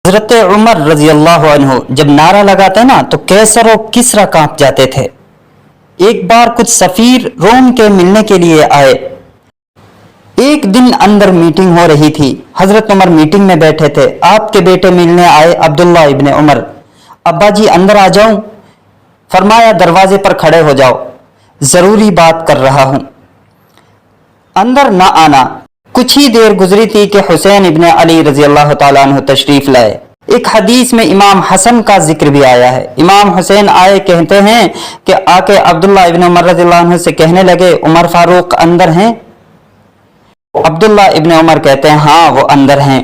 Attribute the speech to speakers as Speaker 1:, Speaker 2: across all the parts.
Speaker 1: حضرت عمر رضی اللہ عنہ جب نعرہ لگاتے نا تو کیسر و کسرا کانپ جاتے تھے۔ ایک بار کچھ سفیر روم کے ملنے کے لیے آئے۔ ایک دن اندر میٹنگ ہو رہی تھی، حضرت عمر میٹنگ میں بیٹھے تھے۔ آپ کے بیٹے ملنے آئے، عبداللہ ابن عمر۔ ابا جی اندر آ جاؤں؟ فرمایا دروازے پر کھڑے ہو جاؤ، ضروری بات کر رہا ہوں۔ اندر نہ آنا۔ کچھ ہی دیر گزری تھی کہ حسین ابن علی رضی اللہ تعالیٰ عنہ تشریف لائے۔ ایک حدیث میں امام حسن کا ذکر بھی آیا ہے۔ امام حسین آئے، کہتے ہیں کہ آ کے عبداللہ ابن عمر رضی اللہ عنہ سے کہنے لگے عمر فاروق اندر ہیں؟ عبداللہ ابن عمر کہتے ہیں ہاں وہ اندر ہیں۔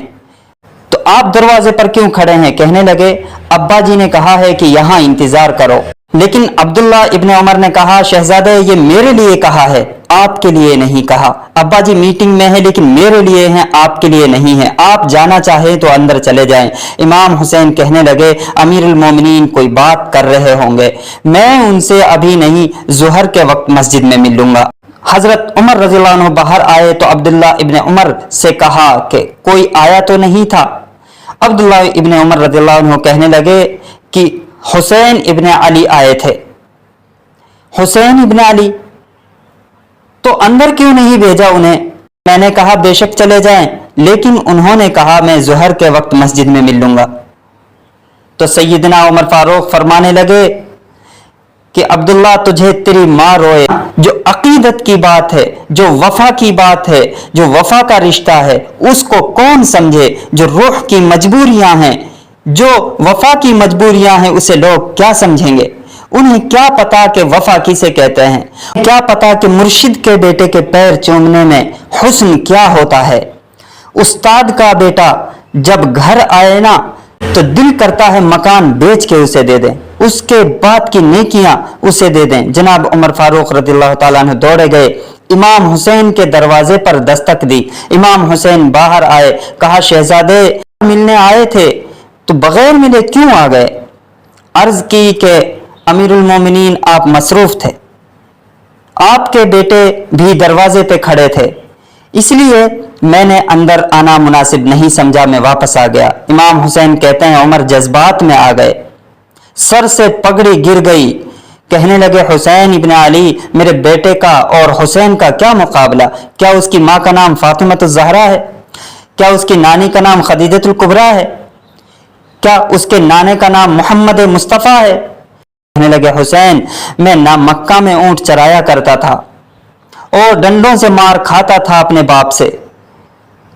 Speaker 1: تو آپ دروازے پر کیوں کھڑے ہیں؟ کہنے لگے ابا جی نے کہا ہے کہ یہاں انتظار کرو۔ لیکن عبداللہ ابن عمر نے کہا شہزادے یہ میرے لیے کہا ہے، آپ کے لیے نہیں کہا۔ ابا جی میٹنگ میں ہے لیکن میرے لیے ہیں، آپ کے لیے نہیں ہے۔ آپ جانا چاہیں تو اندر چلے جائیں۔ امام حسین کہنے لگے امیر المومنین کوئی بات کر رہے ہوں گے، میں ان سے ابھی نہیں، ظہر کے وقت مسجد میں مل لوں گا۔ حضرت عمر رضی اللہ عنہ باہر آئے تو عبداللہ ابن عمر سے کہا کہ کوئی آیا تو نہیں تھا؟ عبداللہ ابن عمر رضی اللہ عنہ کہنے لگے کہ حسین ابن علی آئے تھے۔ حسین ابن علی تو اندر کیوں نہیں بھیجا انہیں؟ میں نے کہا بے شک چلے جائیں، لیکن انہوں نے کہا میں ظہر کے وقت مسجد میں مل لوں گا۔ تو سیدنا عمر فاروق فرمانے لگے کہ عبداللہ تجھے تیری ماں روئے، جو عقیدت کی بات ہے، جو وفا کی بات ہے، جو وفا کا رشتہ ہے، اس کو کون سمجھے؟ جو روح کی مجبوریاں ہیں، جو وفا کی مجبوریاں ہیں، اسے لوگ کیا سمجھیں گے؟ انہیں کیا پتا کہ وفا کسے کہتے ہیں؟ کیا پتا کہ مرشد کے بیٹے کے پیر چومنے میں حسن کیا ہوتا ہے؟ استاد کا بیٹا جب گھر آئے نا تو دل کرتا ہے مکان بیچ کے اسے دے دیں، اس کے بعد کی نیکیاں اسے دے دیں۔ جناب عمر فاروق رضی اللہ تعالیٰ عنہ دوڑے گئے، امام حسین کے دروازے پر دستک دی۔ امام حسین باہر آئے، کہا شہزادے ملنے آئے تھے تو بغیر ملے کیوں آ گئے؟ عرض کی کہ امیر المومنین آپ مصروف تھے، آپ کے بیٹے بھی دروازے پہ کھڑے تھے، اس لیے میں نے اندر آنا مناسب نہیں سمجھا، میں واپس آ گیا۔ امام حسین کہتے ہیں عمر جذبات میں آ گئے، سر سے پگڑی گر گئی، کہنے لگے حسین ابن علی میرے بیٹے کا اور حسین کا کیا مقابلہ؟ کیا اس کی ماں کا نام فاطمۃ الزہرا ہے؟ کیا اس کی نانی کا نام خدیجۃ الکبریٰ ہے؟ کیا اس کے نانے کا نام محمد مصطفیٰ ہے؟ کہنے لگے حسین میں نہ مکہ میں اونٹ چرایا کرتا تھا اور ڈنڈوں سے مار کھاتا تھا اپنے باپ سے،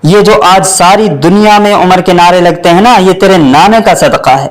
Speaker 1: یہ جو آج ساری دنیا میں عمر کے نعرے لگتے ہیں نا، یہ تیرے نانے کا صدقہ ہے۔